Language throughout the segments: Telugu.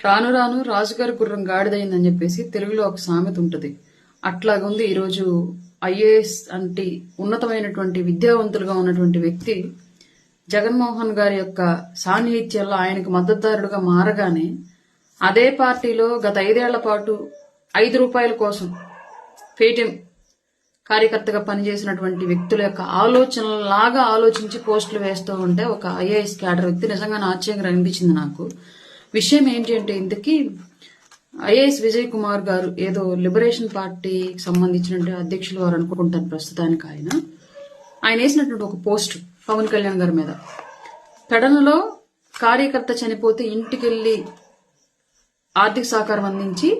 రాను రాను రాజుగారి గుర్రం గాడిదైందని చెప్పేసి తెలుగులో ఒక సామెత ఉంటుంది. అట్లాగుంది ఈరోజు ఐఏఎస్ అంటే ఉన్నతమైనటువంటి విద్యావంతులుగా ఉన్నటువంటి వ్యక్తి జగన్మోహన్ గారి యొక్క సాన్నిహిత్యంలో ఆయనకు మద్దతుదారుడుగా మారగానే అదే పార్టీలో గత 5 ఏళ్ల పాటు ₹5 కోసం పేటీఎం కార్యకర్తగా పనిచేసినటువంటి వ్యక్తుల యొక్క ఆలోచనలాగా ఆలోచించి పోస్టులు వేస్తూ ఉంటే ఒక ఐఏఎస్ క్యాడర్ వ్యక్తి నిజంగా ఆశ్చర్యంగా అనిపించింది నాకు. విషయం ఏంటి అంటే ఇంతకీ ఐఏఎస్ విజయ్ కుమార్ గారు ఏదో లిబరేషన్ పార్టీకి సంబంధించిన అధ్యక్షులు వారు అనుకుంటారు ప్రస్తుతానికి. ఆయన వేసినటువంటి ఒక పోస్ట్ పవన్ కళ్యాణ్ గారి మీద, పెడనలో కార్యకర్త చనిపోతే ఇంటికెళ్లి ఆర్థిక సహకారం అందించి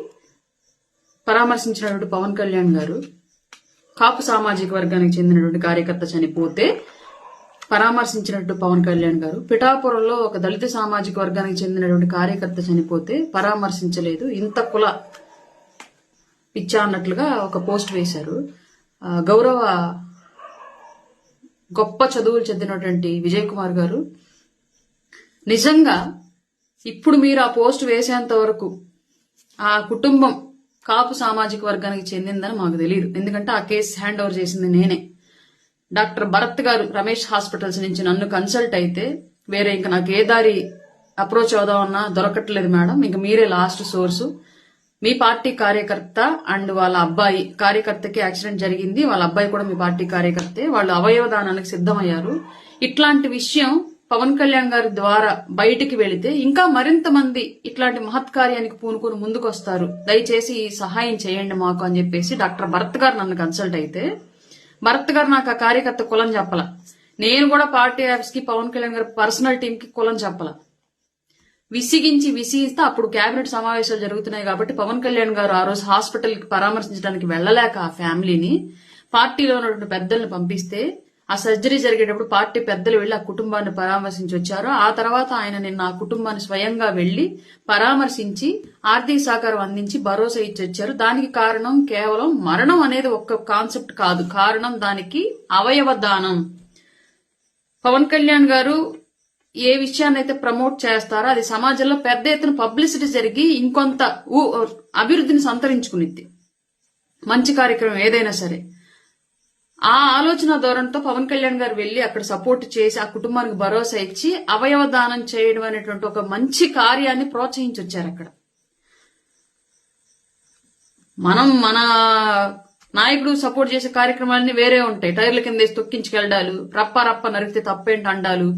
పరామర్శించినటువంటి పవన్ కళ్యాణ్ గారు, కాపు సామాజిక వర్గానికి చెందినటువంటి కార్యకర్త చనిపోతే పరామర్శించినట్టు పవన్ కళ్యాణ్ గారు, పిఠాపురంలో ఒక దళిత సామాజిక వర్గానికి చెందినటువంటి కార్యకర్త చనిపోతే పరామర్శించలేదు, ఇంత కుల పిచ్చా అన్నట్లుగా ఒక పోస్ట్ వేశారు. గౌరవ గొప్ప చదువులు చెందినటువంటి విజయ్ కుమార్ గారు, నిజంగా ఇప్పుడు మీరు ఆ పోస్ట్ వేసేంత వరకు ఆ కుటుంబం కాపు సామాజిక వర్గానికి చెందిందని మాకు తెలియదు. ఎందుకంటే ఆ కేసు హ్యాండ్ ఓవర్ చేసింది నేనే. డాక్టర్ భరత్ గారు రమేష్ హాస్పిటల్స్ నుంచి నన్ను కన్సల్ట్ అయితే వేరే ఇంకా నాకు ఏ దారి అప్రోచ్ అవుదామన్నా దొరకట్లేదు మేడం, ఇంకా మీరే లాస్ట్ సోర్సు. మీ పార్టీ కార్యకర్త అండ్ వాళ్ళ అబ్బాయి, కార్యకర్తకి యాక్సిడెంట్ జరిగింది, వాళ్ళ అబ్బాయి కూడా మీ పార్టీ కార్యకర్తే, వాళ్ళు అవయవదానానికి సిద్ధమయ్యారు. ఇట్లాంటి విషయం పవన్ కళ్యాణ్ గారి ద్వారా బయటికి వెళితే ఇంకా మరింత మంది ఇట్లాంటి మహత్ కార్యానికి పూనుకొని ముందుకు వస్తారు, దయచేసి ఈ సహాయం చేయండి మాకు అని చెప్పేసి డాక్టర్ భరత్ గారు నన్ను కన్సల్ట్ అయితే, భరత్ గారు నాకు ఆ కార్యకర్త కులం చెప్పల. నేను కూడా పార్టీ ఆఫీస్ కి పవన్ కళ్యాణ్ గారి పర్సనల్ టీం కి కులం చెప్పల. విసిగిస్తే అప్పుడు కేబినెట్ సమావేశాలు జరుగుతున్నాయి కాబట్టి పవన్ కళ్యాణ్ గారు ఆ రోజు హాస్పిటల్ కి పరామర్శించడానికి వెళ్లలేక ఆ ఫ్యామిలీని పార్టీలో ఉన్నటువంటి పెద్దల్ని పంపిస్తే ఆ సర్జరీ జరిగేటప్పుడు పార్టీ పెద్దలు వెళ్లి ఆ కుటుంబాన్ని పరామర్శించి వచ్చారు. ఆ తర్వాత ఆయన నిన్న ఆ కుటుంబాన్ని స్వయంగా వెళ్లి పరామర్శించి ఆర్థిక సహకారం అందించి భరోసా ఇచ్చి వచ్చారు. దానికి కారణం కేవలం మరణం అనేది ఒక్క కాన్సెప్ట్ కాదు, కారణం దానికి అవయవ దానం. పవన్ కళ్యాణ్ గారు ఏ విషయాన్ని అయితే ప్రమోట్ చేస్తారో అది సమాజంలో పెద్ద ఎత్తున పబ్లిసిటీ జరిగి ఇంకొంత అభివృద్ధిని సంతరించుకునిద్ది. మంచి కార్యక్రమం ఏదైనా సరే ఆ ఆలోచన ధోరణితో పవన్ కళ్యాణ్ గారు వెళ్లి అక్కడ సపోర్ట్ చేసి ఆ కుటుంబానికి భరోసా ఇచ్చి అవయవ దానం చేయడం అనేటువంటి ఒక మంచి కార్యాన్ని ప్రోత్సహించి వచ్చారు. అక్కడ మన నాయకుడు సపోర్ట్ చేసే కార్యక్రమాలన్నీ వేరే ఉంటాయి. టైర్ల కింద వేసి తొక్కించుకెళ్ళడాలు, రప్ప నరికితే తప్పేంటి అండాలు,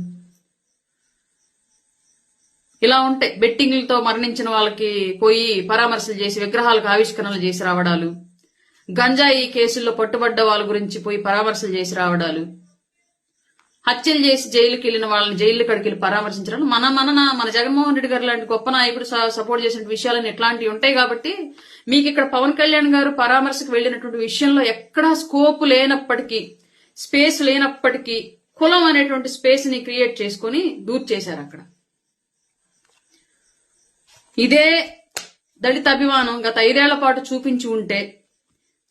ఇలా ఉంటాయి. బెట్టింగ్లతో మరణించిన వాళ్ళకి పోయి పరామర్శలు చేసి విగ్రహాలకు ఆవిష్కరణలు చేసి రావడాలు, గంజాయి కేసుల్లో పట్టుబడ్డ వాళ్ళ గురించి పోయి పరామర్శలు చేసి రావడాలు, హత్యలు చేసి జైలుకి వెళ్లిన వాళ్ళని జైలు కడికి వెళ్ళి పరామర్శించడం. మన జగన్మోహన్ రెడ్డి గారు లాంటి గొప్ప నాయకుడు సపోర్ట్ చేసిన విషయాలని ఇట్లాంటివి ఉంటాయి. కాబట్టి మీకు ఇక్కడ పవన్ కళ్యాణ్ గారు పరామర్శకు వెళ్లినటువంటి విషయంలో ఎక్కడా స్కోప్ లేనప్పటికీ, స్పేస్ లేనప్పటికీ కులం అనేటువంటి స్పేస్ ని క్రియేట్ చేసుకుని దూర్ చేశారు. అక్కడ ఇదే దళిత అభిమానం గత 5 ఏళ్ల పాటు చూపించి ఉంటే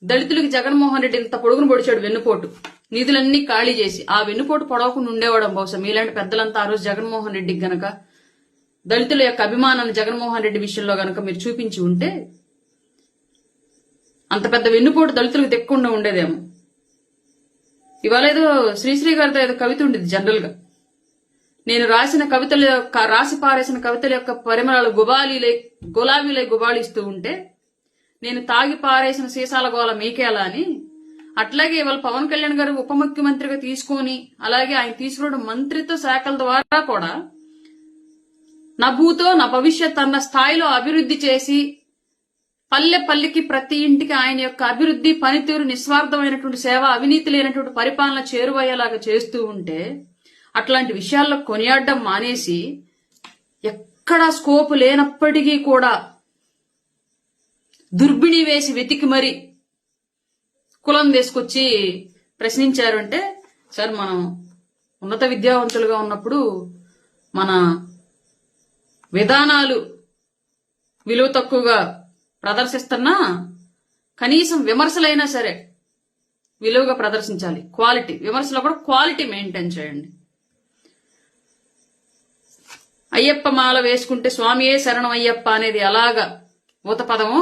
దళితులకి జగన్మోహన్ రెడ్డి ఇంత పొడుగును పొడిచాడు వెన్నుపోటు, నిధులన్నీ ఖాళీ చేసి ఆ వెన్నుపోటు పొడవకుండా ఉండేవాడు. బహుశా మీలాంటి పెద్దలంతా ఆ రోజు జగన్మోహన్ రెడ్డికి గనక దళితుల యొక్క అభిమానాన్ని జగన్మోహన్ రెడ్డి విషయంలో గనక మీరు చూపించి ఉంటే అంత పెద్ద వెన్నుపోటు దళితులకు తెక్కకుండా ఉండేదేమో. ఇవాళ ఏదో శ్రీశ్రీ గారితో ఏదో కవిత ఉండేది జనరల్ గా, నేను రాసిన కవితల యొక్క రాసి పారేసిన కవితల యొక్క పరిమళాలు గులాబీలై గుబాళిస్తూ ఉంటే నేను తాగి పారేసిన సీసాల గోల మీకేలా అని. అట్లాగే ఇవాళ పవన్ కళ్యాణ్ గారు ఉప ముఖ్యమంత్రిగా తీసుకొని అలాగే ఆయన తీసుకున్న మంత్రిత్వ శాఖల ద్వారా కూడా నా భూతో నా భవిష్యత్ అన్న స్థాయిలో అభివృద్ధి చేసి పల్లెకి ప్రతి ఇంటికి ఆయన యొక్క అభివృద్ధి పనితీరు, నిస్వార్థమైనటువంటి సేవ, అవినీతి లేనటువంటి పరిపాలన చేరువయ్యేలాగా చేస్తూ ఉంటే అట్లాంటి కులాల్లో కొనియాడడం మానేసి ఎక్కడా స్కోప్ లేనప్పటికీ కూడా దుర్బిణి వేసి వెతికి మరి కులం తీసుకొచ్చి ప్రశ్నించారు అంటే, సార్ మనం ఉన్నత విద్యావంతులుగా ఉన్నప్పుడు మన విధానాలు విలువ తక్కువగా ప్రదర్శిస్తున్నా కనీసం విమర్శలైనా సరే విలువగా ప్రదర్శించాలి. క్వాలిటీ విమర్శలో కూడా క్వాలిటీ మెయింటైన్ చేయండి. అయ్యప్ప మాల వేసుకుంటే స్వామియే శరణం అయ్యప్ప అనేది ఎలాగా ఊత పదమో,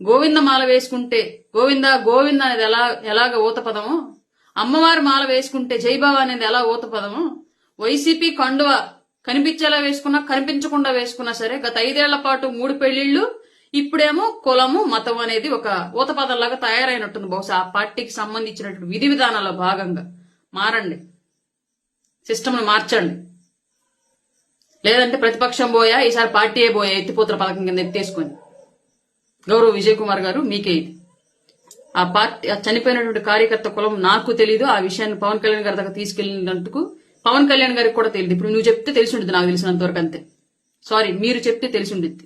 గోవింద మాల వేసుకుంటే గోవింద గోవింద అనేది ఎలాగ ఊత పదమో, అమ్మవారి మాల వేసుకుంటే జైబాబా అనేది ఎలా ఊత పదమో, వైసీపీ కండువ కనిపించేలా వేసుకున్నా కనిపించకుండా వేసుకున్నా సరే గత 5 ఏళ్ల పాటు 3 పెళ్లిళ్లు, ఇప్పుడేమో కులము మతం అనేది ఒక ఊత పదంలాగా తయారైనట్టుంది. బహుశా ఆ పార్టీకి సంబంధించినటువంటి విధి విధానాల్లో భాగంగా మారండి, సిస్టమ్ను మార్చండి. లేదంటే ప్రతిపక్షం పోయా, ఈసారి పార్టీయే పోయా ఎత్తిపోతుల పథకం కింద ఎత్తేసుకొని. గౌరవ్ విజయ్ కుమార్ గారు, మీకే ఇది. ఆ పార్టీ చనిపోయినటువంటి కార్యకర్త కులం నాకు తెలీదు. ఆ విషయాన్ని పవన్ కళ్యాణ్ గారి దగ్గర తీసుకెళ్లినందుకు పవన్ కళ్యాణ్ గారికి కూడా తెలియదు. ఇప్పుడు నువ్వు చెప్తే తెలిసి ఉంటుంది, నాకు తెలిసినంత వరకు అంతే. సారీ, మీరు చెప్తే తెలిసి ఉంటుంది.